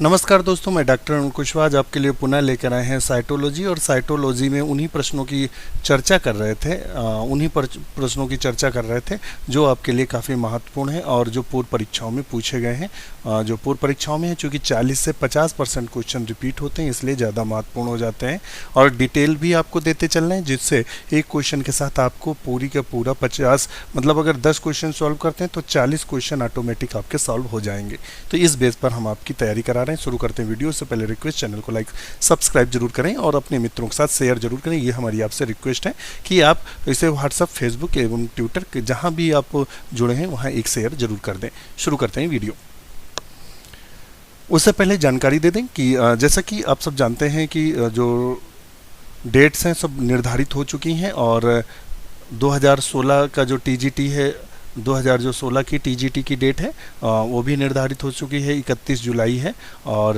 नमस्कार दोस्तों, मैं डॉक्टर अरुण कुशवाहा आज आपके लिए पुनः लेकर आए हैं साइटोलॉजी। और साइटोलॉजी में उन्हीं प्रश्नों की चर्चा कर रहे थे प्रश्नों की चर्चा कर रहे थे जो आपके लिए काफ़ी महत्वपूर्ण है और जो पूर्व परीक्षाओं में पूछे गए हैं। जो पूर्व परीक्षाओं में है, चूँकि 40 से 50% क्वेश्चन रिपीट होते हैं, इसलिए ज़्यादा महत्वपूर्ण हो जाते हैं और डिटेल भी आपको देते चल रहे हैं, जिससे एक क्वेश्चन के साथ आपको पूरी का पूरा 50 मतलब अगर 10 क्वेश्चन सॉल्व करते हैं तो 40 क्वेश्चन ऑटोमेटिक आपके सॉल्व हो जाएंगे। तो इस बेस पर हम आपकी तैयारी करा रहे हैं। शुरू करते हैं वीडियो से पहले रिक्वेस्ट, चैनल को लाइक सब्सक्राइब जरूर करें और अपने मित्रों के साथ शेयर जरूर करें। ये हमारी आपसे रिक्वेस्ट है कि आप इसे व्हाट्सअप, फेसबुक एवं ट्विटर के जहां भी आप जुड़े हैं वहां एक शेयर जरूर कर दें। शुरू करते हैं वीडियो। उससे पहले जानकारी दे दें कि जैसा कि आप सब जानते हैं कि जो डेट्स हैं सब निर्धारित हो चुकी हैं और 2016 का जो टीजीटी है, 2016 की टीजीटी की डेट है वो भी निर्धारित हो चुकी है, 31 जुलाई है। और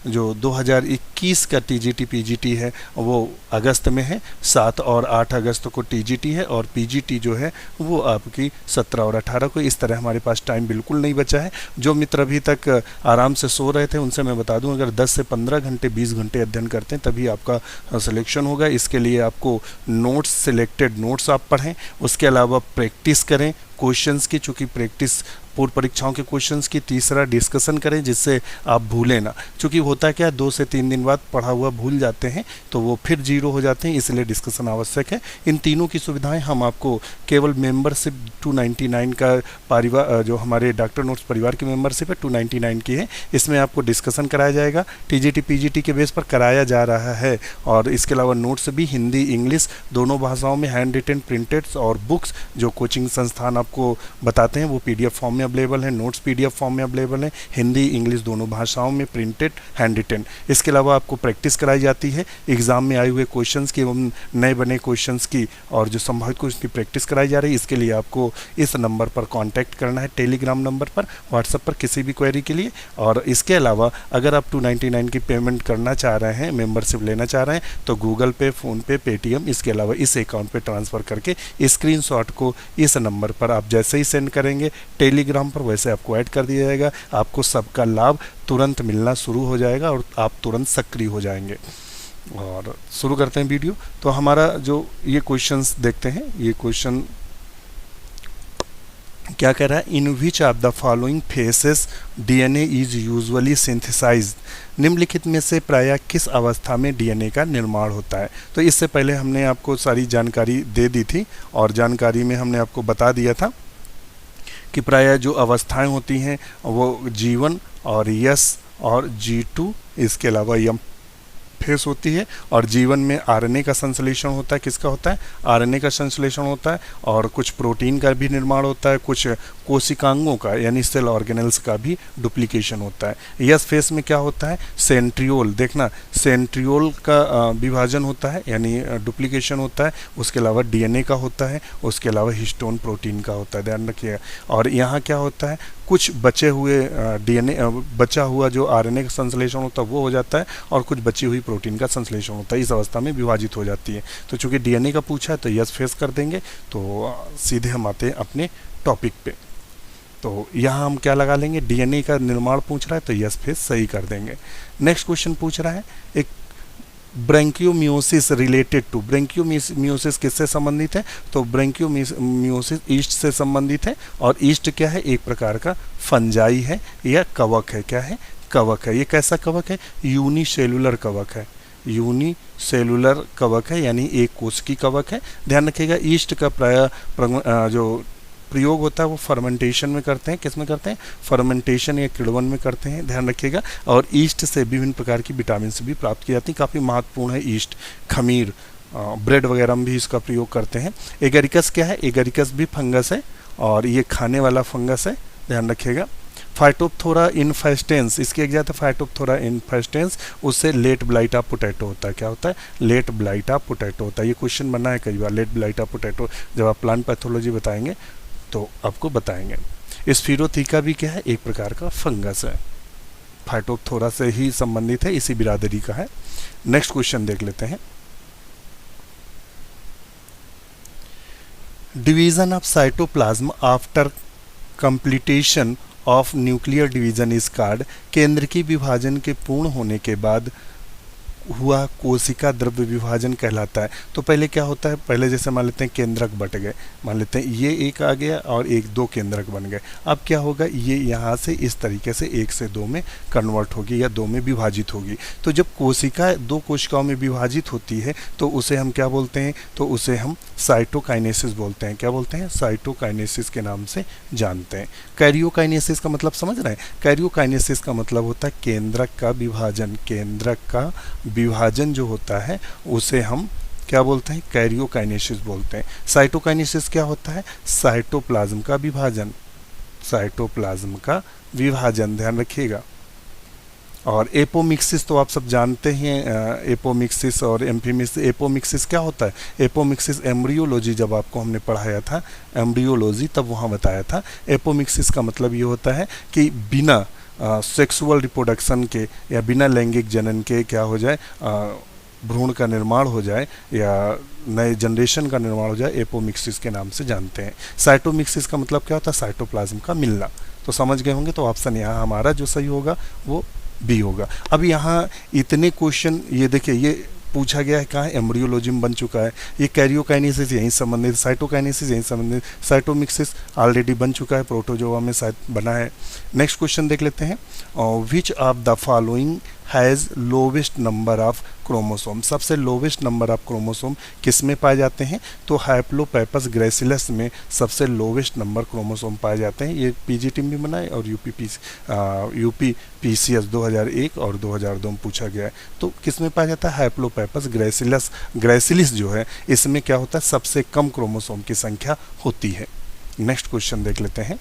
जो 2021 का टीजीटी पीजीटी है वो अगस्त में है, 7 और 8 अगस्त को टीजीटी है और पीजीटी जो है वो आपकी 17 और 18 को। इस तरह हमारे पास टाइम बिल्कुल नहीं बचा है। जो मित्र अभी तक आराम से सो रहे थे उनसे मैं बता दूं, अगर 10 से 15 घंटे 20 घंटे अध्ययन करते हैं तभी आपका सिलेक्शन होगा। इसके लिए आपको नोट्स, सिलेक्टेड नोट्स आप पढ़ें, उसके अलावा प्रैक्टिस करें क्वेश्चंस की, चूँकि प्रैक्टिस पूर्व परीक्षाओं के क्वेश्चंस की। तीसरा, डिस्कशन करें जिससे आप भूलें ना, क्योंकि होता है क्या, 2 से 3 दिन बाद पढ़ा हुआ भूल जाते हैं तो वो फिर जीरो हो जाते हैं, इसलिए डिस्कशन आवश्यक है। इन तीनों की सुविधाएं हम आपको केवल मेंबरशिप 299 का परिवार, जो हमारे डॉक्टर नोट्स परिवार की मेंबरशिप है 299 की है, इसमें आपको डिस्कशन कराया जाएगा। टीजीटी पीजीटी के बेस पर कराया जा रहा है और इसके अलावा नोट्स भी हिंदी इंग्लिश दोनों भाषाओं में, हैंड रिटन, प्रिंटेड और बुक्स जो कोचिंग संस्थान आपको बताते हैं वो पीडीएफ फॉर्म में अवेलेबल है। नोट्स पीडीएफ फॉर्म में अवेलेबल है, हिंदी इंग्लिश दोनों भाषाओं में, प्रिंटेड, हैंड रिटन। इसके अलावा आपको प्रैक्टिस कराई जाती है एग्जाम में आए हुए क्वेश्चंस की एवं नए बने क्वेश्चंस की, और जो संभावित क्वेश्चन की प्रैक्टिस कराई जा रही है। इसके लिए आपको इस नंबर पर कांटेक्ट करना है, टेलीग्राम नंबर पर, व्हाट्सएप पर किसी भी क्वेरी के लिए। और इसके अलावा अगर आप 299 की पेमेंट करना चाह रहे हैं, मेंबरशिप लेना चाह रहे हैं, तो गूगल पे, फ़ोन पे, पेटीएम, इसके अलावा इस अकाउंट पे ट्रांसफ़र करके स्क्रीनशॉट को इस नंबर पर आप जैसे ही सेंड करेंगे टेलीग्राम पर, वैसे आपको ऐड कर दिया जाएगा। आपको सबका लाभ तुरंत मिलना शुरू हो जाएगा और आप तुरंत सक्रिय हो जाएंगे। और शुरू करते हैं वीडियो। तो हमारा जो ये क्वेश्चंस देखते हैं, ये क्वेश्चन क्या कह रहा है, in which of the following phases DNA is usually synthesised. निम्नलिखित में से प्रायः किस अवस्था में डीएनए का निर्माण होता है। तो इससे पहले हमने आपको सारी जानकारी दे दी थी और जानकारी में हमने आपको बता दिया था कि प्रायः जो अवस्थाएं होती हैं वो G1 और S और G2, इसके अलावा M फेस होती है। और जीवन में आरएनए का संश्लेषण होता है। किसका होता है? आरएनए का संश्लेषण होता है। और कुछ प्रोटीन का भी निर्माण होता है, कुछ कोशिकांगों का यानी सेल ऑर्गेनल्स का भी डुप्लीकेशन होता है। यस फेस में क्या होता है? सेंट्रियोल, देखना सेंट्रियोल का विभाजन होता है यानी डुप्लीकेशन होता है। उसके अलावा डीएनए का होता है, उसके अलावा हिस्टोन प्रोटीन का होता है, ध्यान रखिएगा। और यहाँ क्या होता है, कुछ बचे हुए डीएनए, बचा हुआ जो आरएनए का संश्लेषण होता है वो हो जाता है और कुछ बची हुई प्रोटीन का संश्लेषण होता है, इस अवस्था में विभाजित हो जाती है। तो चूंकि डीएनए का पूछा है तो यस फेस कर देंगे। तो सीधे हम आते हैं अपने टॉपिक पे। तो यहाँ हम क्या लगा लेंगे, डीएनए का निर्माण पूछ रहा है तो यस फेस सही कर देंगे। नेक्स्ट क्वेश्चन पूछ रहा है, एक ब्रैंकियोमियोसिस रिलेटेड टू। ब्रैंकियोमियोसिस किससे संबंधित है? तो ब्रैंकियोमियोसिस ईस्ट से संबंधित है। और ईस्ट क्या है? एक प्रकार का फंजाई है या कवक है। क्या है? कवक है। ये कैसा कवक है? यूनिसेलुलर कवक है। यूनिसेलुलर कवक है यानी एक कोशिकी कवक है। ध्यान रखिएगा, ईस्ट का प्राय जो प्रयोग होता है वो फर्मेंटेशन में करते हैं। किस में करते हैं? फर्मेंटेशन या किण्वन में करते हैं, ध्यान रखिएगा। और ईस्ट से विभिन्न प्रकार की विटामिन भी प्राप्त की जाती है, काफ़ी महत्वपूर्ण है ईस्ट। खमीर, ब्रेड वगैरह में भी इसका प्रयोग करते हैं। एगरिकस क्या है? एगरिकस भी फंगस है और ये खाने वाला फंगस है, ध्यान रखिएगा। फाइटोप्थोरा इनफेस्टेंस, इसकी एग्जैक्ट फाइटोप्थोरा इनफेस्टेंस, उससे लेट ब्लाइटा पोटैटो होता है। क्या होता है? लेट ब्लाइटा पोटैटो होता है। ये क्वेश्चन बना है कई बार, लेट ब्लाइटा पोटैटो, जब आप प्लांट पैथोलॉजी बताएंगे तो आपको बताएंगे। स्फीरोथीका भी क्या है? एक प्रकार का फंगस है, फाइटोप्थोरा से ही संबंधित है, इसी बिरादरी का है। नेक्स्ट क्वेश्चन देख लेते हैं। Division of cytoplasm after completion of nuclear division is called, केंद्र की विभाजन के पूर्ण होने के बाद हुआ कोशिका द्रव्य विभाजन कहलाता है। तो पहले क्या होता है, पहले जैसे मान लेते हैं केंद्रक बट गए, मान लेते हैं ये एक आ गया और एक दो केंद्रक बन गए। अब क्या होगा, ये यहाँ से इस तरीके से 1 से 2 में कन्वर्ट होगी या 2 में विभाजित होगी। तो जब कोशिका 2 कोशिकाओं में विभाजित होती है तो उसे हम क्या बोलते हैं, तो उसे हम साइटोकाइनेसिस बोलते हैं। क्या बोलते हैं, साइटोकाइनेसिस के नाम से जानते हैं। कैरियोकाइनेसिस का मतलब समझ रहे हैं, कैरियोकाइनेसिस का मतलब होता है केंद्रक का विभाजन। केंद्रक का विभाजन जो होता है उसे हम क्या बोलते हैं, कैरियोकाइनेसिस बोलते हैं। साइटोकाइनेसिस क्या होता है, साइटोप्लाज्म का विभाजन, साइटोप्लाज्म का विभाजन, ध्यान रखिएगा। और एपोमिक्सिस तो आप सब जानते हैं, एपोमिक्सिस और एम्फीमिक्सिस। एपोमिक्सिस क्या होता है, एपोमिक्सिस एम्ब्रियोलॉजी जब आपको हमने पढ़ाया था, एम्ब्रियोलॉजी, तब वहाँ बताया था। एपोमिक्सिस का मतलब ये होता है कि बिना सेक्सुअल रिप्रोडक्शन के या बिना लैंगिक जनन के क्या हो जाए, भ्रूण का निर्माण हो जाए या नए जनरेशन का निर्माण हो जाए, एपोमिक्सिस के नाम से जानते हैं। साइटोमिक्सिस का मतलब क्या होता है, साइटोप्लाज्म का मिलना। तो समझ गए होंगे, तो ऑप्शन यहाँ हमारा जो सही होगा वो बी होगा। अब यहाँ इतने क्वेश्चन ये देखिए, ये पूछा गया है कहाँ, एम्ब्रियोलॉजी में बन चुका है। ये कैरियोकाइनेसिस यहीं संबंधित, साइटोकाइनेसिस यहीं संबंधित, साइटोमिक्सिस ऑलरेडी बन चुका है, प्रोटोजोआ में शायद बना है। नेक्स्ट क्वेश्चन देख लेते हैं, which of the following has lowest number of chromosome. सबसे लोवेस्ट नंबर ऑफ क्रोमोसोम किस में पाए जाते हैं, तो हैप्लोपेपस ग्रेसिलस में सबसे लोवेस्ट नंबर क्रोमोसोम पाए जाते हैं। ये पीजीटी में बना है और यूपी पीसीएस 2001 और 2002 में पूछा गया है। तो किस में पाया जाता है, हैप्लोपेपस ग्रेसिलस। ग्रेसिलिस जो है इसमें क्या होता है, सबसे कम क्रोमोसोम की संख्या होती है। नेक्स्ट क्वेश्चन देख लेते हैं,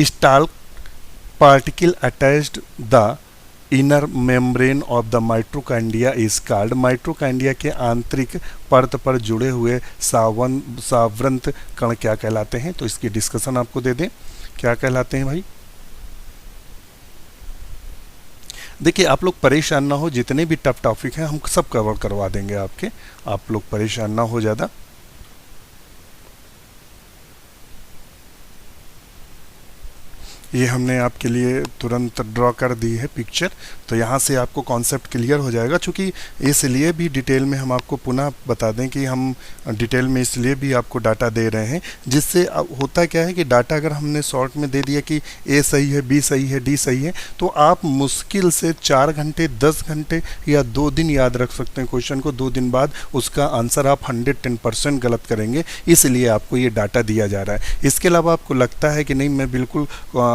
stalk particle attached the inner membrane of the mitochondria is called। Mitochondria के आंतरिक परत पर जुड़े हुए सावरंत कण क्या कहलाते हैं। तो इसकी डिस्कशन आपको दे दें, क्या कहलाते हैं भाई। देखिए आप लोग परेशान ना हो, जितने भी टफ टॉपिक हैं हम सब कवर करवा देंगे आपके, आप लोग परेशान ना हो ज़्यादा। ये हमने आपके लिए तुरंत ड्रॉ कर दी है पिक्चर, तो यहाँ से आपको कॉन्सेप्ट क्लियर हो जाएगा। चूँकि इसलिए भी डिटेल में हम आपको पुनः बता दें कि हम डिटेल में इसलिए भी आपको डाटा दे रहे हैं, जिससे होता क्या है कि डाटा अगर हमने शॉर्ट में दे दिया कि ए सही है, बी सही है, डी सही है, तो आप मुश्किल से 4 घंटे 10 घंटे या 2 दिन याद रख सकते हैं क्वेश्चन को। 2 दिन बाद उसका आंसर आप 110% गलत करेंगे, इसलिए आपको ये डाटा दिया जा रहा है। इसके अलावा आपको लगता है कि नहीं मैं बिल्कुल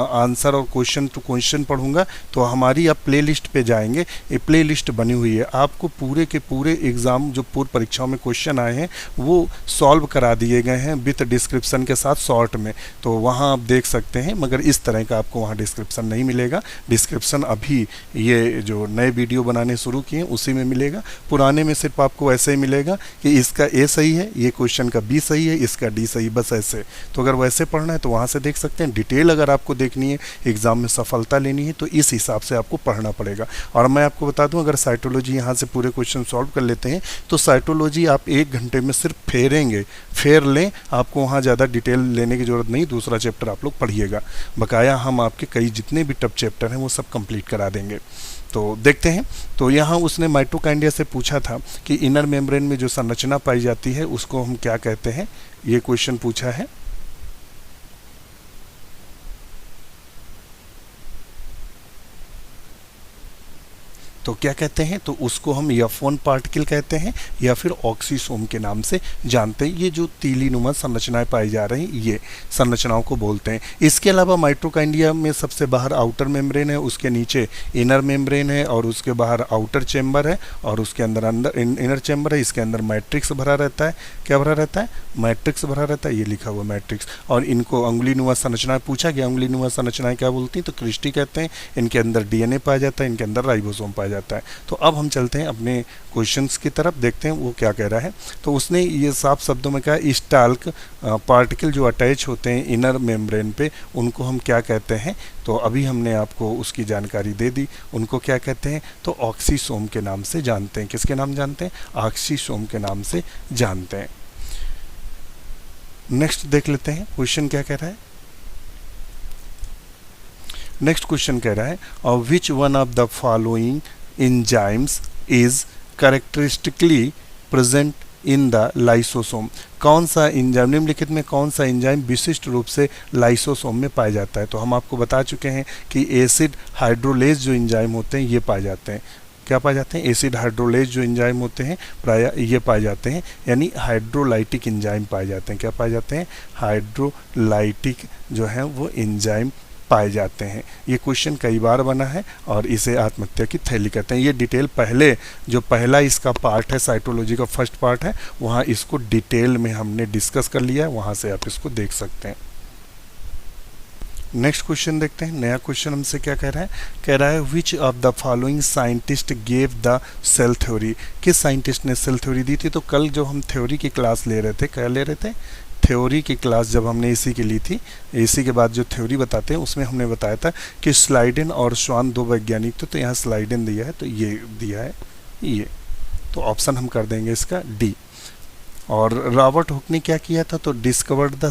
आंसर और क्वेश्चन टू क्वेश्चन पढ़ूंगा, तो हमारी आप प्ले लिस्ट पे जाएंगे, ये प्ले लिस्ट बनी हुई है। आपको पूरे के पूरे एग्ज़ाम जो पूर्व परीक्षाओं में क्वेश्चन आए हैं वो सॉल्व करा दिए गए हैं विथ डिस्क्रिप्शन के साथ शॉर्ट में, तो वहाँ आप देख सकते हैं। मगर इस तरह का आपको वहाँ डिस्क्रिप्शन नहीं मिलेगा। डिस्क्रिप्शन अभी ये जो नए वीडियो बनाने शुरू किए उसी में मिलेगा। पुराने में सिर्फ आपको ऐसे ही मिलेगा कि इसका ए सही है, ये क्वेश्चन का बी सही है, इसका डी सही, बस ऐसे। तो अगर वैसे पढ़ना है तो वहाँ से देख सकते हैं। डिटेल अगर आपको देखनी है, एग्जाम में सफलता लेनी है, तो इस हिसाब से आपको पढ़ना पड़ेगा। और मैं आपको बता दूं, अगर साइटोलॉजी यहाँ से पूरे क्वेश्चन सॉल्व कर लेते हैं तो साइटोलॉजी आप 1 घंटे में सिर्फ फेर लें, आपको वहाँ ज़्यादा डिटेल लेने की ज़रूरत नहीं। दूसरा चैप्टर आप लोग पढ़िएगा, बकाया हम आपके कई जितने भी टफ चैप्टर हैं वो सब कंप्लीट करा देंगे। तो देखते हैं, तो यहाँ उसने माइटोकॉन्ड्रिया से पूछा था कि इनर मेम्ब्रेन में जो संरचना पाई जाती है उसको हम क्या कहते हैं, ये क्वेश्चन पूछा है। तो क्या कहते हैं, तो उसको हम F1 पार्टिकल कहते हैं या फिर ऑक्सीसोम के नाम से जानते हैं। ये जो तीली नुमा संरचनाएं पाई जा रही हैं ये संरचनाओं को बोलते हैं। इसके अलावा माइटोकॉन्ड्रिया में सबसे बाहर आउटर मेम्ब्रेन है, उसके नीचे इनर मेम्ब्रेन है और उसके बाहर आउटर चेम्बर है और उसके अंदर इनर चेम्बर है। इसके अंदर मैट्रिक्स भरा रहता है। क्या भरा रहता है, मैट्रिक्स भरा रहता है, ये लिखा हुआ मैट्रिक्स। और इनको अंगुली नुमा संरचनाएं पूछा गया, अंगुली नुमा संरचनाएं क्या बोलती हैं, तो क्रिस्टी कहते हैं। इनके अंदर DNA पाया जाता है, इनके अंदर राइबोसोम पाया जाता है। तो अब हम चलते हैं अपने क्वेश्चंस की तरफ, देखते हैं वो क्या कह रहा है। तो उसने ये साफ शब्दों में कहा, स्टाल्क पार्टिकल जो अटैच होते हैं इनर मेम्ब्रेन पे उनको हम क्या कहते हैं। तो अभी हमने आपको उसकी जानकारी दे दी, उनको क्या कहते हैं, तो ऑक्सीसोम के नाम से जानते हैं। किसके नाम जानते हैं, ऑक्सीसोम के नाम से जानते हैं। नेक्स्ट देख लेते हैं क्वेश्चन क्या कह रहा है। नेक्स्ट क्वेश्चन कह रहा है which one of the following enzymes is characteristically present in the lysosome. कौन सा एंजाइम, निम्नलिखित में कौन सा एंजाइम विशिष्ट रूप से लाइसोसोम में पाया जाता है। तो हम आपको बता चुके हैं कि एसिड हाइड्रोलेज जो एंजाइम होते हैं ये पाए जाते हैं। क्या पाए जाते हैं? एसिड हाइड्रोलेज जो एंजाइम होते हैं प्राय ये पाए जाते हैं, यानी हाइड्रोलाइटिक एंजाइम पाए जाते हैं। क्या पाए जाते हैं? हाइड्रोलाइटिक जो है वो एंजाइम पाए जाते हैं। ये क्वेश्चन कई बार बना है और इसे आत्महत्या की थैली कहते हैं। ये डिटेल पहले जो पहला इसका पार्ट है, साइटोलॉजी का फर्स्ट पार्ट है, वहाँ इसको डिटेल में हमने डिस्कस कर लिया है, वहाँ से आप इसको देख सकते हैं। नेक्स्ट क्वेश्चन देखते हैं। नया क्वेश्चन हमसे क्या कह रहा है? कह रहा है which of the following scientist gave the cell theory. किस साइंटिस्ट ने सेल थ्योरी दी थी? तो कल जो हम थ्योरी की क्लास ले रहे थे, क्या ले रहे थे? थ्योरी की क्लास जब हमने एसी की ली थी, एसी के बाद जो थ्योरी बताते हैं उसमें हमने बताया था कि स्लाइडेन और स्वान दो वैज्ञानिक थे। तो यहाँ स्लाइडेन दिया है, तो ये दिया है ये, तो ऑप्शन हम कर देंगे इसका डी। और रॉबर्ट हुक ने क्या किया था? तो डिस्कवर्ड द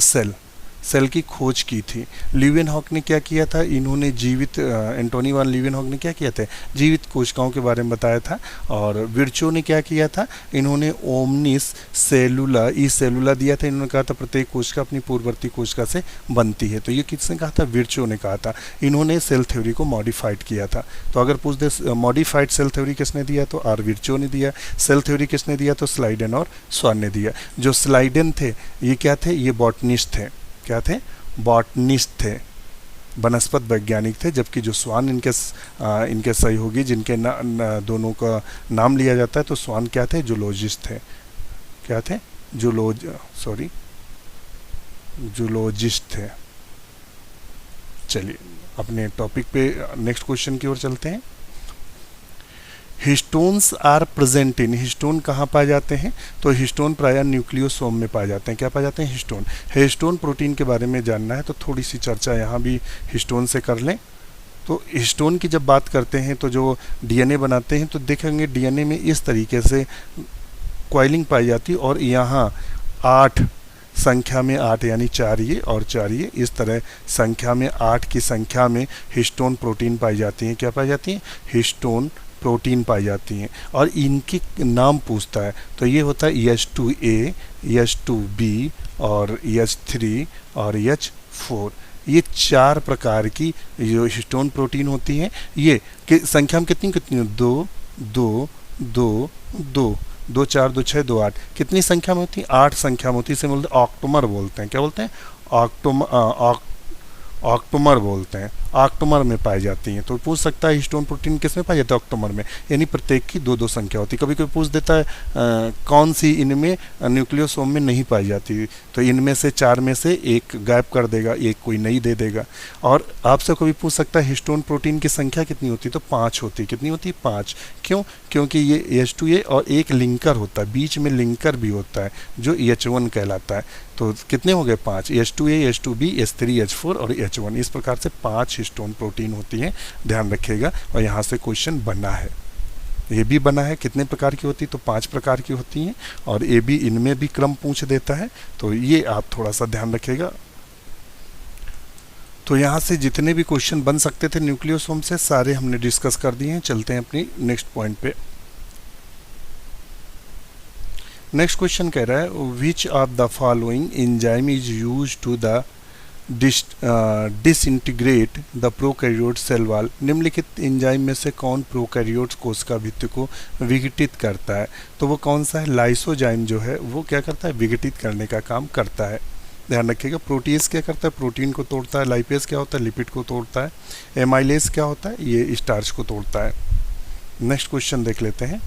सेल की खोज की थी। लीवेनहॉक ने क्या किया था? इन्होंने जीवित एंटोनी वान लीवेनहॉक ने क्या किया था? जीवित कोशिकाओं के बारे में बताया था। और विर्चो ने क्या किया था? इन्होंने ओमनिस सेलुला ई सेलुला दिया था। इन्होंने कहा था प्रत्येक कोशिका अपनी पूर्ववर्ती कोशिका से बनती है। तो ये किसने कहा था? विर्चो ने कहा था। इन्होंने सेल थ्योरी को मॉडिफाइड किया था। तो अगर पूछ दे मॉडिफाइड सेल थ्योरी किसने दिया, तो आर विर्चो ने दिया। सेल थ्योरी किसने दिया? तो स्लाइडेन और स्वान ने दिया। जो स्लाइडेन थे ये क्या थे? ये बॉटनिस्ट थे। क्या थे? बॉटनिस्ट थे, वनस्पत वैज्ञानिक थे। जबकि जो स्वान इनके सहयोगी जिनके दोनों का नाम लिया जाता है, तो स्वान क्या थे? जूलॉजिस्ट थे। क्या थे? जूलॉजिस्ट थे। चलिए अपने टॉपिक पे नेक्स्ट क्वेश्चन की ओर चलते हैं। Histones are present in, histone कहाँ पाए जाते हैं? तो हिस्टोन प्रायः न्यूक्लियोसोम में पाए जाते हैं। क्या पाए जाते हैं? हिस्टोन। हिस्टोन प्रोटीन के बारे में जानना है तो थोड़ी सी चर्चा यहाँ भी हिस्टोन से कर लें। तो हिस्टोन की जब बात करते हैं तो जो डीएनए बनाते हैं तो देखेंगे डीएनए में इस तरीके से कॉइलिंग पाई जाती है और यहाँ 8 संख्या में 8 यानी 4 ये और 4 ये, इस तरह संख्या में 8 की संख्या में हिस्टोन प्रोटीन पाई जाती हैं। क्या पाई जाती हैं? हिस्टोन प्रोटीन पाई जाती हैं। और इनकी नाम पूछता है तो ये होता है H2A, H2B और H3 और H4। ये 4 प्रकार की जो हिस्टोन प्रोटीन होती हैं। ये संख्या में कितनी 2 2 2 2 2 4 2 6 2 8 कितनी संख्या में होती है? 8 संख्या में होती है। इसे बोलते हैं ऑक्टोमर बोलते हैं। क्या बोलते हैं? ऑक्टोमर बोलते हैं। ऑक्टोमर में पाई जाती हैं। तो पूछ सकता है हिस्टोन प्रोटीन किस में पाई जाती है? ऑक्टोमर में, यानी प्रत्येक की 2 संख्या होती है। कभी कभी पूछ देता है कौन सी इनमें न्यूक्लियोसोम में नहीं पाई जाती, तो इनमें से 4 में से एक गायब कर देगा, एक कोई नहीं दे देगा। और आपसे कभी पूछ सकता है हिस्टोन प्रोटीन की संख्या कितनी होती है? तो 5 होती है। कितनी होती है? 5। क्यों? क्योंकि ये H2A और एक लिंकर होता है, बीच में लिंकर भी होता है जो H1 कहलाता है। तो कितने हो गए? 5। H2A, H2B, H3, H4 और H1। इस प्रकार से 5 हिस्टोन प्रोटीन होती हैं, ध्यान रखिएगा। और यहाँ से क्वेश्चन बना है, ये भी बना है। कितने प्रकार की होती? तो 5 प्रकार की होती हैं। और ये भी इनमें भी क्रम पूछ देता है, तो ये आप थोड़ा सा ध्यान रखिएगा। तो यहाँ से जितने भी क्वेश्चन बन सकते थे न्यूक्लियोसोम से सारे हमने डिस्कस कर दिए हैं। चलते हैं अपनी नेक्स्ट पॉइंट पे। नेक्स्ट क्वेश्चन कह रहा है which of the following enzyme is use to the disintegrate the prokaryote cell wall. निम्नलिखित एंजाइम में से कौन प्रोकैरियोट कोशिका भित्ति को विघटित करता है? तो वो कौन सा है? लाइसोजाइम जो है वो क्या करता है? विघटित करने का काम करता है। ध्यान रखिएगा। प्रोटीज क्या करता है? प्रोटीन को तोड़ता है। लाइपेज क्या होता है? लिपिड को तोड़ता है। एमाइलेज क्या होता है? ये स्टार्च को तोड़ता है। नेक्स्ट क्वेश्चन देख लेते हैं।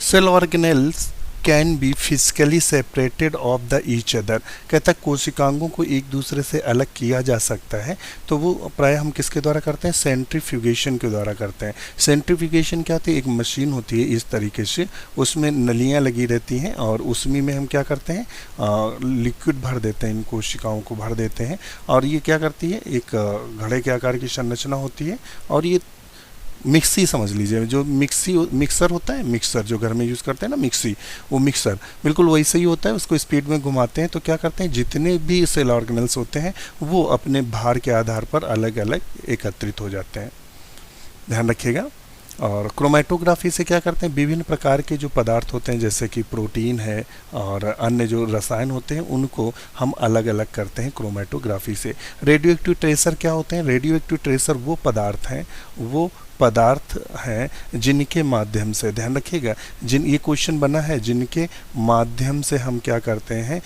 Cell organelles can be physically separated of the each other. कहता है कोशिकांगों को एक दूसरे से अलग किया जा सकता है। तो वो प्राय हम किसके द्वारा करते हैं? सेंट्रीफ्यूगेशन के द्वारा करते हैं। सेंट्रीफ्यूगेशन क्या होती है? एक मशीन होती है इस तरीके से, उसमें नलियाँ लगी रहती हैं और उसमें में हम क्या करते हैं? लिक्विड भर देते हैं, इन कोशिकाओं को भर देते हैं। और ये क्या करती है? एक घड़े के आकार की संरचना होती है और ये मिक्सी समझ लीजिए, जो मिक्सर होता है, मिक्सर जो घर में यूज़ करते हैं ना मिक्सी, वो मिक्सर बिल्कुल वैसे ही होता है। उसको स्पीड में घुमाते हैं तो क्या करते हैं, जितने भी सेल ऑर्गेनल्स होते हैं वो अपने भार के आधार पर अलग अलग एकत्रित हो जाते हैं, ध्यान रखिएगा। और क्रोमेटोग्राफी से क्या करते हैं, विभिन्न प्रकार के जो पदार्थ होते हैं जैसे कि प्रोटीन है और अन्य जो रसायन होते हैं उनको हम अलग अलग करते हैं क्रोमेटोग्राफी से। रेडियो एक्टिव ट्रेसर क्या होते हैं, रेडियो एक्टिव ट्रेसर वो पदार्थ हैं जिनके माध्यम से, ध्यान रखिएगा, ये क्वेश्चन बना है जिनके माध्यम से हम क्या करते हैं,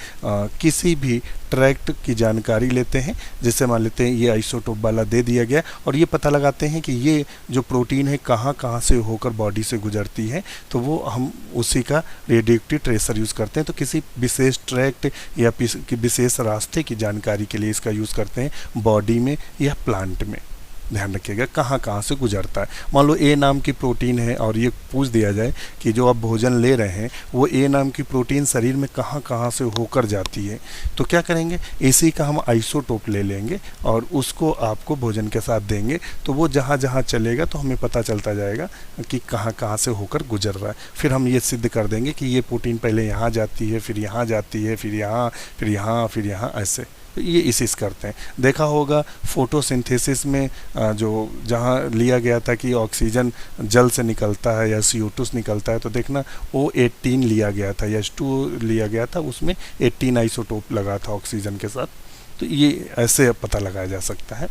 किसी भी ट्रैक्ट की जानकारी लेते हैं। जैसे मान लेते हैं ये आइसोटोप वाला दे दिया गया और ये पता लगाते हैं कि ये जो प्रोटीन है कहाँ कहाँ से होकर बॉडी से गुजरती है, तो वो हम उसी का रेडियोएक्टिव ट्रेसर यूज़ करते हैं। तो किसी विशेष ट्रैक्ट या विशेष रास्ते की जानकारी के लिए इसका यूज़ करते हैं बॉडी में या प्लांट में, ध्यान रखिएगा कहाँ कहाँ से गुजरता है। मान लो ए नाम की प्रोटीन है और ये पूछ दिया जाए कि जो आप भोजन ले रहे हैं वो ए नाम की प्रोटीन शरीर में कहाँ कहाँ से होकर जाती है, तो क्या करेंगे, इसी का हम आइसोटोप ले लेंगे और उसको आपको भोजन के साथ देंगे, तो वो जहाँ जहाँ चलेगा तो हमें पता चलता जाएगा कि कहाँ कहाँ से होकर गुजर रहा है। फिर हम ये सिद्ध कर देंगे कि ये प्रोटीन पहले यहाँ जाती है, फिर यहाँ जाती है, फिर यहाँ, फिर यहाँ, फिर यहाँ, ऐसे। तो ये इसी से करते हैं। देखा होगा फोटोसिंथेसिस में जो जहाँ लिया गया था कि ऑक्सीजन जल से निकलता है या CO2 से निकलता है, तो देखना O18 लिया गया था या H2O लिया गया था, उसमें 18 आइसोटोप लगा था ऑक्सीजन के साथ। तो ये ऐसे पता लगाया जा सकता है।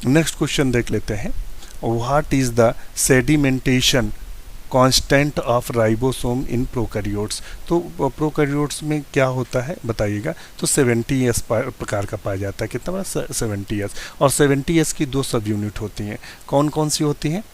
नेक्स्ट क्वेश्चन देख लेते हैं, what is the sedimentation constant of ribosome in prokaryotes. तो प्रोकैरियोट्स में क्या होता है बताइएगा, तो 70S प्रकार का पाया जाता है। कितना बड़ा, 70S। और 70S की 2 सब यूनिट होती हैं, कौन कौन सी होती हैं,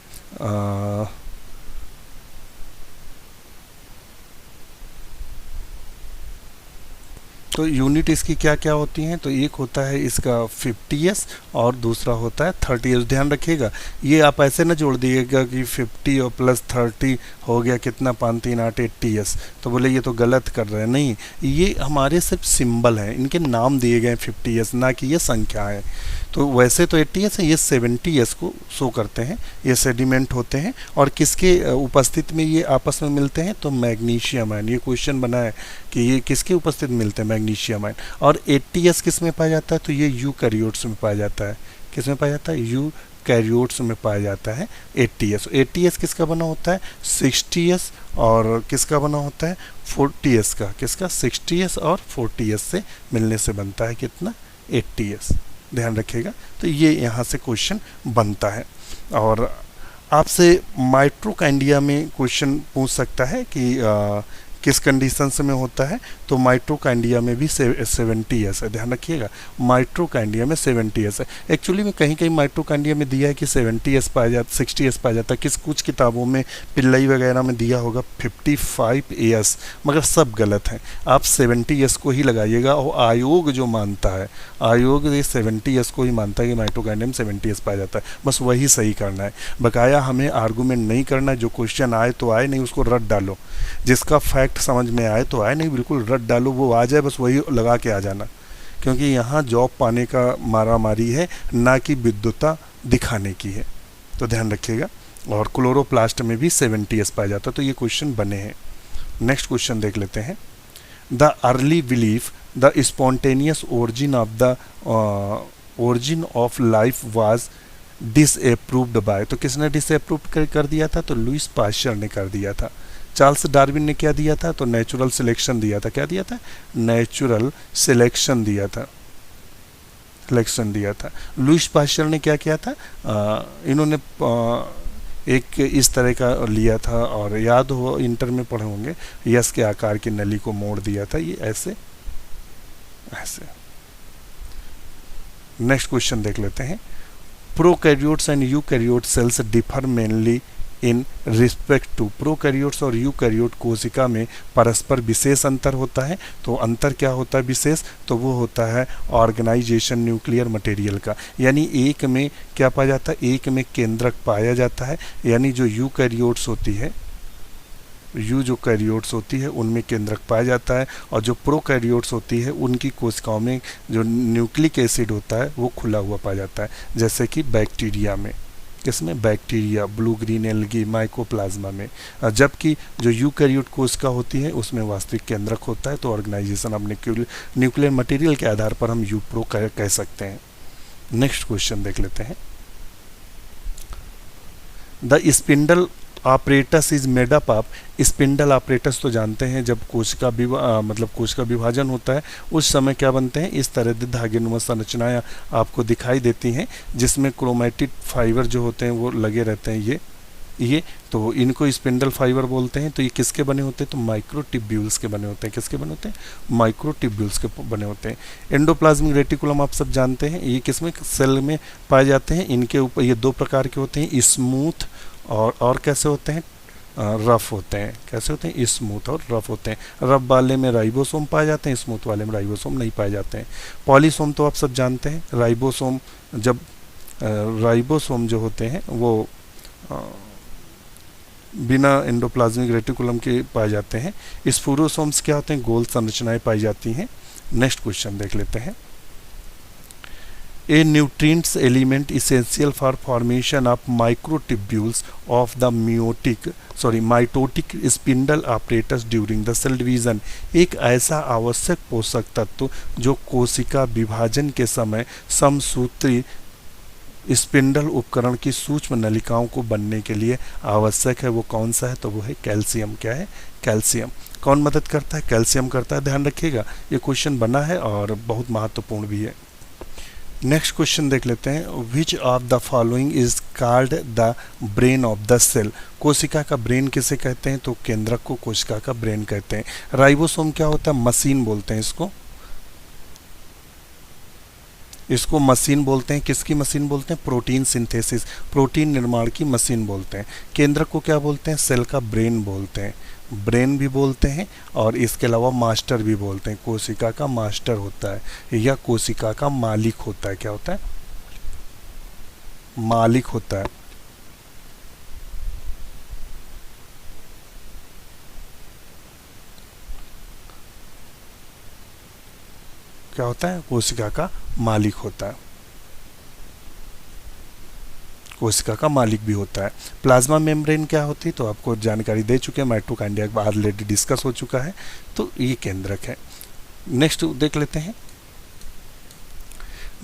तो यूनिट इसकी क्या क्या होती हैं, तो एक होता है इसका 50S और दूसरा होता है 30S। ध्यान रखिएगा, ये आप ऐसे ना जोड़ दिएगा कि 50 और प्लस 30 हो गया कितना, 5 3 8 80S, तो बोले ये तो गलत कर रहे हैं। नहीं, ये हमारे सिर्फ सिंबल हैं, इनके नाम दिए गए 50S, ना कि ये संख्या है। तो वैसे तो 80S है, ये 70S को शो करते हैं। ये सेडिमेंट होते हैं और किसके उपस्थिति में ये आपस में मिलते हैं, तो मैग्नीशियम आयन। ये क्वेश्चन बना है कि ये किसके उपस्थिति में मिलते हैं, मैग्नीशियम आयन। और 80S किस में पाया जाता है, तो ये यूकैरियोट्स में पाया जाता है। किस में पाया जाता है, यूकैरियोट्स में पाया जाता है 80S। 80S किसका बना होता है, 60S, और किसका बना होता है, 40S का। किसका, 60S और 40S से मिलने से बनता है कितना, 80S। ध्यान रखिएगा, तो ये यहाँ से क्वेश्चन बनता है। और आपसे माइटोकॉन्ड्रिया में क्वेश्चन पूछ सकता है कि किस कंडीशंस में होता है, तो माइटोकॉन्ड्रिया में भी 70S है। ध्यान रखिएगा, माइटोकॉन्ड्रिया में 70S है। एक्चुअली में कहीं कहीं माइटोकॉन्ड्रिया में दिया है कि 70S पाया जाता, 60S पाया जाता है। कुछ किताबों में पिल्लई वगैरह में दिया होगा 55AS, मगर सब गलत है। आप 70S को ही लगाइएगा। और आयोग जो मानता है, आयोग ये 70S को ही मानता है कि माइटोकॉन्ड्रिया में 70S पाया जाता है, बस वही सही करना है। बकाया हमें आर्गूमेंट नहीं करना है, जो क्वेश्चन आए तो आए, नहीं उसको रट डालो। जिसका फैक्ट समझ में आए तो आए, नहीं बिल्कुल रट डालो, वो आ जाए बस वही लगा के आ जाना। क्योंकि यहाँ जॉब पाने का मारामारी है, ना कि विद्वता दिखाने की है, तो ध्यान रखिएगा। और क्लोरोप्लास्ट में भी 70S पाया जाता है। तो ये क्वेश्चन बने हैं। नेक्स्ट क्वेश्चन देख लेते हैं, the early belief the spontaneous origin of life was disapproved by. तो किसने डिसअप्रूव कर दिया था, तो लुईस पास्चर ने कर दिया था। चार्ल्स डार्विन ने क्या दिया था, तो नेचुरल सिलेक्शन दिया था। क्या दिया था, नेचुरल सिलेक्शन दिया था, सिलेक्शन दिया था। लुईस पास्चर ने क्या किया था, इन्होंने एक इस तरह का लिया था, और याद हो इंटर में पढ़े होंगे, यस के आकार की नली को मोड़ दिया था, ये ऐसे ऐसे। नेक्स्ट क्वेश्चन देख लेते हैं, prokaryotes and eukaryote cells differ mainly in respect to. Prokaryotes और यूकैरियोट कोशिका में परस्पर विशेष अंतर होता है। तो अंतर क्या होता है विशेष, तो वो होता है ऑर्गेनाइजेशन न्यूक्लियर मटेरियल का। यानी एक में क्या पाया जाता है, एक में केंद्रक पाया जाता है, यानी जो यूकैरियोट्स होती है, जो कैरियोट्स होती है उनमें केंद्रक पाया जाता है, और जो प्रोकैरियोट्स होती है उनकी कोशिकाओं में जो न्यूक्लिक एसिड होता है वो खुला हुआ पाया जाता है, जैसे कि बैक्टीरिया में। इसमें bacteria, blue green algae, mycoplasma में। जबकि जो यूकैरियोट कोशिका होती है उसमें वास्तविक केंद्रक होता है। तो ऑर्गेनाइजेशन ऑफ न्यूक्लियर मटेरियल के आधार पर हम यूप्रो कह सकते हैं। नेक्स्ट क्वेश्चन देख लेते हैं। The spindle apparatus is made up of. Spindle apparatus तो जानते हैं, जब कोशिका मतलब कोशिका विभाजन होता है उस समय क्या बनते हैं, इस तरह के धागेनुमा संरचनाएं आपको दिखाई देती हैं जिसमें क्रोमैटिड फाइबर जो होते हैं वो लगे रहते हैं। ये तो इनको स्पिंडल फाइबर बोलते हैं। तो ये किसके बने होते हैं, तो माइक्रोट्यूब्यूल्स के बने होते हैं। किसके बने होते हैं, माइक्रोट्यूब्यूल्स के बने होते हैं। एंडोप्लाज्मिक रेटिकुलम आप सब जानते हैं, ये किसमें, सेल में पाए जाते हैं। इनके ऊपर ये दो प्रकार के होते हैं, स्मूथ और कैसे होते हैं, रफ होते हैं। कैसे होते हैं, स्मूथ और रफ होते हैं। रफ वाले में राइबोसोम पाए जाते हैं, स्मूथ वाले में राइबोसोम नहीं पाए जाते हैं। पॉलीसोम तो आप सब जानते हैं, राइबोसोम जब राइबोसोम जो होते हैं वो बिना एंडोप्लाज्मिक रेटिकुलम के पाए जाते हैं। स्पूरोसोम्स क्या होते हैं, गोल संरचनाएं पाई जाती हैं। नेक्स्ट क्वेश्चन देख लेते हैं। A nutrients element essential for formation of microtubules of the mitotic spindle apparatus during the cell division। एक ऐसा आवश्यक पोषक तत्व जो कोशिका विभाजन के समय समसूत्री स्पिंडल उपकरण की सूक्ष्म नलिकाओं को बनने के लिए आवश्यक है, वो कौन सा है, तो वो है कैल्शियम। क्या है, कैल्शियम। कौन मदद करता है, कैल्शियम करता है। ध्यान रखिएगा ये क्वेश्चन बना है और बहुत महत्वपूर्ण भी है। नेक्स्ट क्वेश्चन देख लेते हैं। Which of the following is called the brain of the cell. कोशिका का ब्रेन किसे कहते हैं, तो केंद्रक को कोशिका का ब्रेन कहते हैं। राइबोसोम क्या होता है, मशीन बोलते हैं इसको मशीन बोलते हैं। किसकी मशीन बोलते हैं, प्रोटीन सिंथेसिस, प्रोटीन निर्माण की मशीन बोलते हैं। केंद्रक को क्या बोलते हैं, सेल का ब्रेन बोलते हैं। ब्रेन भी बोलते हैं और इसके अलावा मास्टर भी बोलते हैं। कोशिका का मास्टर होता है या कोशिका का मालिक होता है। क्या होता है, मालिक होता है। क्या होता है, कोशिका का मालिक होता है। कोशिका का मालिक भी होता है। प्लाज्मा मेम्ब्रेन क्या होती है, तो आपको जानकारी दे चुके हैं, माइटोकॉन्ड्रिया ऑलरेडी डिस्कस हो चुका है। तो ये केंद्रक है। नेक्स्ट देख लेते हैं।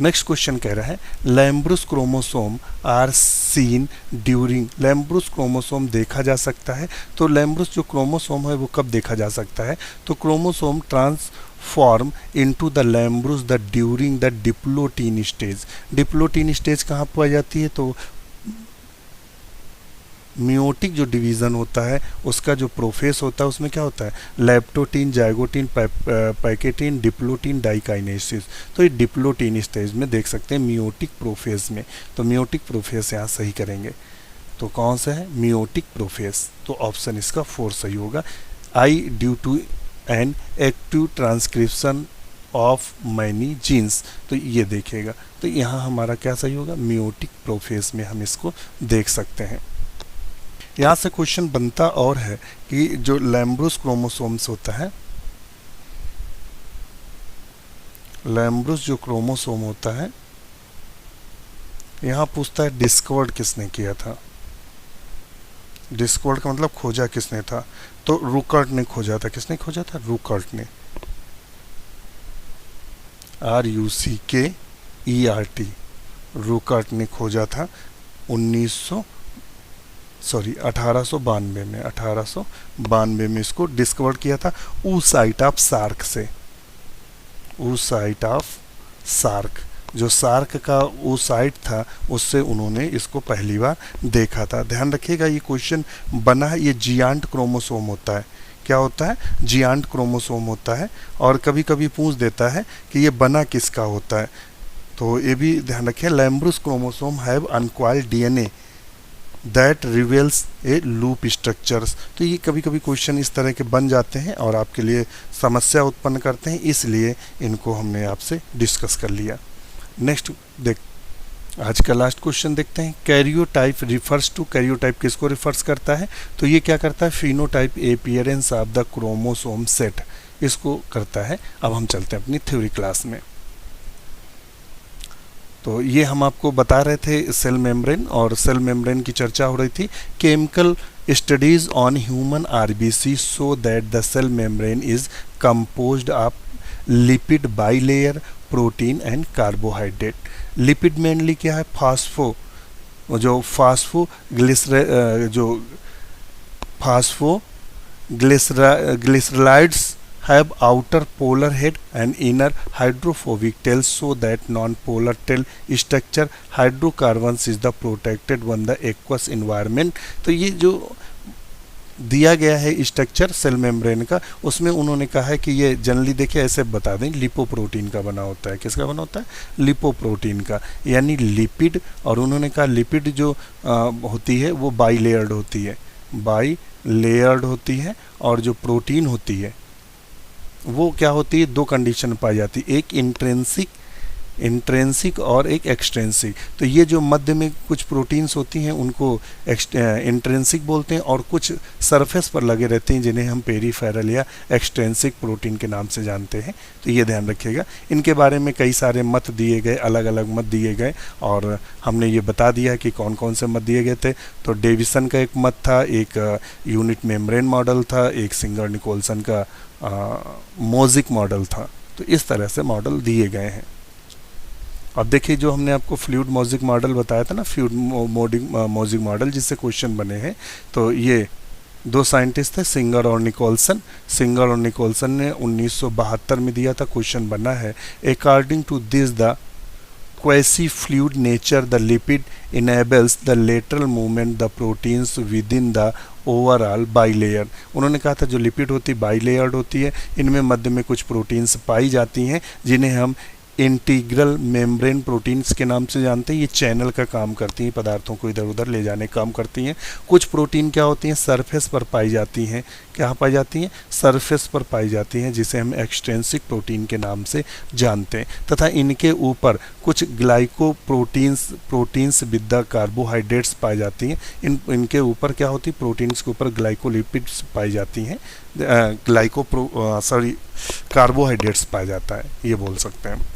नेक्स्ट क्वेश्चन कह रहा है lampbrush chromosome are seen during. Lampbrush chromosome देखा जा सकता है। तो लैम्ब्रुस जो क्रोमोसोम है वो कब देखा जा सकता है, तो chromosome transform into the lampbrush the during the diplotene stage. Diplotene stage कहाँ पाई जाती है, तो मियोटिक जो डिवीज़न होता है उसका जो प्रोफेस होता है उसमें क्या होता है, leptotene, zygotene, pachytene, diplotene, diakinesis. तो ये डिप्लोटीन स्टेज में देख सकते हैं मियोटिक प्रोफेस में। तो मियोटिक प्रोफेस यहाँ सही करेंगे। तो कौन सा है, मियोटिक प्रोफेस। तो ऑप्शन इसका 4 सही होगा। I due to an active transcription of many genes. तो ये देखेगा। तो यहाँ हमारा क्या सही होगा, मियोटिक प्रोफेस में हम इसको देख सकते हैं। यहाँ से क्वेश्चन बनता और है कि जो लैम्ब्रुस क्रोमोसोम्स होता है, लैम्ब्रुस जो क्रोमोसोम होता है, यहाँ पूछता है डिस्कवर्ड किसने किया था। डिस्कवर्ड का मतलब खोजा किसने था, तो रुकर्ट ने खोजा था। किसने खोजा था, रुकर्ट ने। RUCKERT, रुकर्ट ने खोजा था 1892 में। 1892 में इसको डिस्कवर किया था ऊसाइट ऑफ सार्क से। ऊसाइट ऑफ सार्क, जो सार्क का ऊसाइट था उससे उन्होंने इसको पहली बार देखा था। ध्यान रखिएगा ये क्वेश्चन बना है, ये जियांट क्रोमोसोम होता है। क्या होता है, जियांट क्रोमोसोम होता है। और कभी कभी पूछ देता है कि ये बना किसका होता है, तो ये भी ध्यान रखें। Lampbrush chromosome have uncoiled DNA that reveals a loop structures. तो ये कभी कभी क्वेश्चन इस तरह के बन जाते हैं और आपके लिए समस्या उत्पन्न करते हैं, इसलिए इनको हमने आपसे डिस्कस कर लिया। नेक्स्ट देख, आज का लास्ट क्वेश्चन देखते हैं। Karyotype refers to. कैरियोटाइप किसको रिफर्स करता है, तो ये क्या करता है, phenotype appearance of the chromosome set, इसको करता है। अब हम चलते हैं अपनी थ्योरी क्लास में। तो ये हम आपको बता रहे थे सेल मेम्ब्रेन, और सेल मेम्ब्रेन की चर्चा हो रही थी। Chemical studies on human RBC show that the cell membrane is composed of lipid bilayer, protein and carbohydrate. Lipid mainly क्या है, फास्फोग्लिसराइड्स have outer polar head and inner hydrophobic tail so that non-polar tail structure hydrocarbons is the protected one the aqueous environment। तो ये जो दिया गया है structure cell membrane का, उसमें उन्होंने कहा है कि ये जनरली देखिए ऐसे बता दें, लिपोप्रोटीन का बना होता है। किसका बना होता है, लिपोप्रोटीन का, यानी लिपिड। और उन्होंने कहा लिपिड जो होती है वो बाइलेयर्ड होती है, और जो प्रोटीन होती है वो क्या होती है, दो कंडीशन पाई जाती है, एक इंट्रेंसिक और एक एक्सट्रेंसिक। तो ये जो मध्य में कुछ प्रोटीन्स होती हैं उनको इंट्रेंसिक बोलते हैं, और कुछ सरफेस पर लगे रहते हैं जिन्हें हम पेरीफेरल या एक्सट्रेंसिक प्रोटीन के नाम से जानते हैं। तो ये ध्यान रखिएगा। इनके बारे में कई सारे मत दिए गए, अलग अलग मत दिए गए, और हमने ये बता दिया कि कौन कौन से मत दिए गए थे। तो डेविसन का एक मत था, एक यूनिट मेम्ब्रेन मॉडल था, एक सिंगर निकोलसन का मोज़िक मॉडल था। तो इस तरह से मॉडल दिए गए हैं। अब देखिए जो हमने आपको फ्लूइड मोज़िक मॉडल बताया था ना, फ्लूइड मोज़िक मॉडल जिससे क्वेश्चन बने हैं, तो ये दो साइंटिस्ट थे, सिंगर और निकोलसन ने 1972 में दिया था। क्वेश्चन बना है, according to this the quasi fluid nature the lipid enables the lateral movement the proteins within the overall bilayer. उन्होंने कहा था जो लिपिड होती बाइलेयर्ड होती है, इनमें मध्य में कुछ प्रोटीन्स पाई जाती हैं जिन्हें हम इंटीग्रल मेम्ब्रेन प्रोटीन्स के नाम से जानते हैं। ये चैनल का काम करती हैं, पदार्थों को इधर उधर ले जाने का काम करती हैं। कुछ प्रोटीन क्या होती हैं, सरफेस पर पाई जाती हैं। क्या पाई जाती हैं, सरफेस पर पाई जाती हैं, जिसे हम एक्सट्रेंसिक प्रोटीन के नाम से जानते हैं। तथा इनके ऊपर कुछ प्रोटीन्स विद द कार्बोहाइड्रेट्स पाई जाती हैं। इनके ऊपर क्या होती है, प्रोटीन्स के ऊपर ग्लाइकोलिपिड्स पाई जाती हैं, कार्बोहाइड्रेट्स पाया जाता है, ये बोल सकते हैं।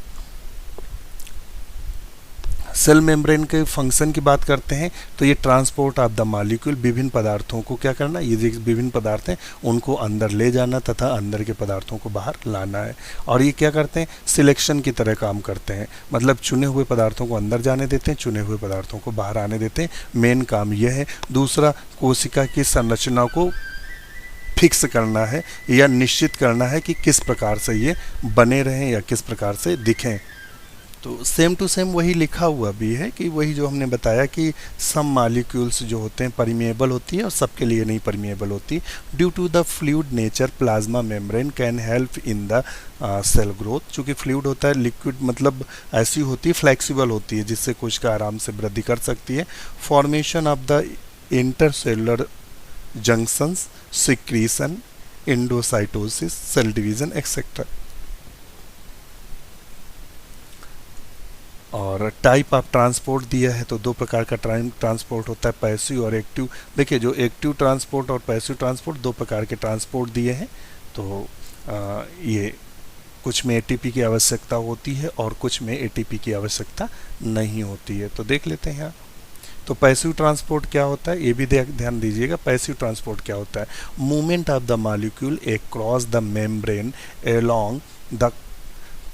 सेल मेम्ब्रेन के फंक्शन की बात करते हैं तो ये ट्रांसपोर्ट ऑफ द मॉलिक्यूल, विभिन्न पदार्थों को क्या करना, ये जो विभिन्न पदार्थ हैं उनको अंदर ले जाना तथा अंदर के पदार्थों को बाहर लाना है। और ये क्या करते हैं, सिलेक्शन की तरह काम करते हैं, मतलब चुने हुए पदार्थों को अंदर जाने देते हैं, चुने हुए पदार्थों को बाहर आने देते हैं। मेन काम यह है। दूसरा, कोशिका की संरचना को फिक्स करना है या निश्चित करना है कि किस प्रकार से ये बने रहें या किस प्रकार से दिखें। तो सेम टू सेम वही लिखा हुआ भी है कि वही जो हमने बताया कि सम मॉलिक्यूल्स जो होते हैं परमिएबल होती है और सबके लिए नहीं परमिएबल होती। Due to the fluid nature plasma membrane can help in the cell growth. चूँकि फ्लूइड होता है, लिक्विड मतलब ऐसी होती है, फ्लेक्सिबल होती है, जिससे कोशिका आराम से वृद्धि कर सकती है। Formation of the intercellular junctions, secretion, endocytosis, cell division etcetera. और टाइप ऑफ ट्रांसपोर्ट दिया है तो दो प्रकार का ट्रांसपोर्ट होता है, पैसिव और एक्टिव। देखिए जो एक्टिव ट्रांसपोर्ट और पैसिव ट्रांसपोर्ट, दो प्रकार के ट्रांसपोर्ट दिए हैं। तो ये कुछ में एटीपी की आवश्यकता होती है और कुछ में एटीपी की आवश्यकता नहीं होती है। तो देख लेते हैं यहाँ। तो पैसिव ट्रांसपोर्ट क्या होता है, ये भी ध्यान दीजिएगा। पैसिव ट्रांसपोर्ट क्या होता है, movement of the molecule across the membrane along the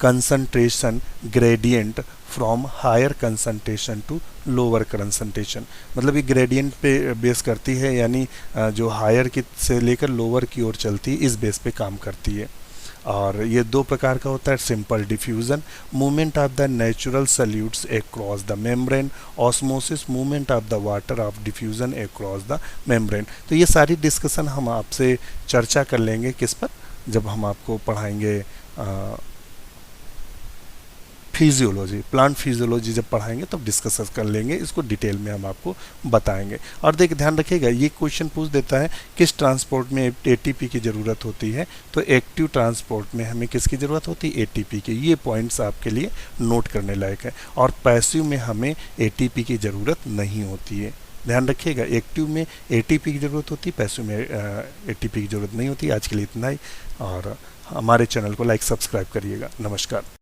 concentration gradient from higher concentration to lower concentration. मतलब ये ग्रेडियंट पे बेस करती है, यानी जो हायर की से लेकर लोअर की ओर चलती है, इस बेस पे काम करती है। और ये दो प्रकार का होता है, simple diffusion, movement of the natural solutes across the membrane, osmosis, movement of the water of diffusion across the membrane. तो ये सारी डिस्कशन हम आपसे चर्चा कर लेंगे किस पर, जब हम आपको पढ़ाएंगे फिजियोलॉजी, प्लांट फिजियोलॉजी जब पढ़ाएंगे तब डिस्कस कर लेंगे, इसको डिटेल में हम आपको बताएंगे। और देखिए ध्यान रखिएगा, ये क्वेश्चन पूछ देता है किस ट्रांसपोर्ट में एटीपी की ज़रूरत होती है। तो एक्टिव ट्रांसपोर्ट में हमें किसकी ज़रूरत होती है, एटीपी की। ये पॉइंट्स आपके लिए नोट करने लायक है। और पैसिव में हमें एटीपी की ज़रूरत नहीं होती है, ध्यान रखिएगा। एक्टिव में एटीपी की ज़रूरत होती है, पैसिव में एटीपी की ज़रूरत नहीं होती। आज के लिए इतना ही, और हमारे चैनल को लाइक सब्सक्राइब करिएगा। नमस्कार।